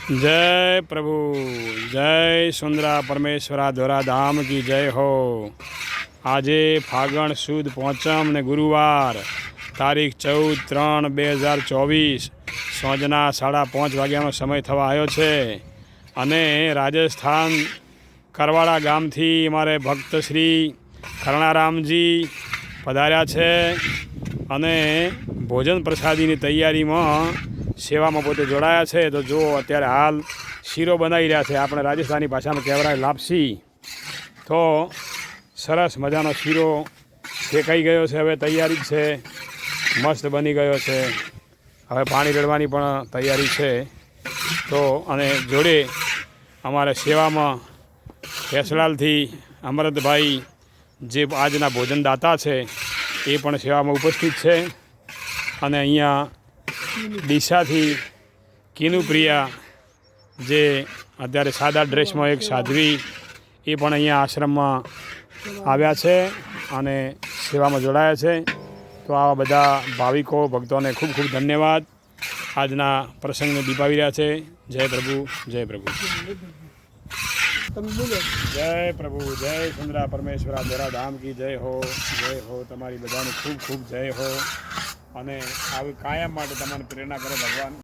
जय प्रभु, जय सुंदरा परमेश्वरा धोरा धाम की जय हो। आजे फागण सुद पोचम ने गुरुवार तारीख 14/3/2024 साँजना 5:30 वाग्यानो समय थवा आयो छे अने राजस्थान करवाड़ा गामथी अमारे भक्त श्री करणारामजी पधार्या छे अने भोजन प्रसादीनी तैयारी में सेवा में पोते जोड़ाया है। तो जो अत्यारे हाल शीरो बनाई रहा है, अपने राजस्थानी भाषा में कहेवाय लापसी। तो सरस मजानो शीरो शेकाई गयो है, हवे तैयारी है, मस्त बनी गयो है। हवे पानी रेड़वानी पण तैयारी है। तो अने जोड़े अमारे सेवा में केसलाल थी अमृत भाई जे आजना भोजनदाता है ये पण सेवा में उपस्थित है। अने अहींया दिशा थी किनुप्रिया जे अत्यारे सादा ड्रेस में एक साध्वी ये पण अहींया आश्रम में आव्या छे अने सेवा में जोड़ाया छे। तो आवा बधा भाविको भक्तों ने खूब खूब धन्यवाद। आजना प्रसंग में दीपावी रह्या छे। जय प्रभु, जय प्रभु, जय प्रभु, जय सुंदरा परमेश्वरा धोरा धाम की जय हो, जय हो। तमारी बधाने खूब खूब जय हो। અને આવી કાયમ માટે તમને પ્રેરણા કરે ભગવાન।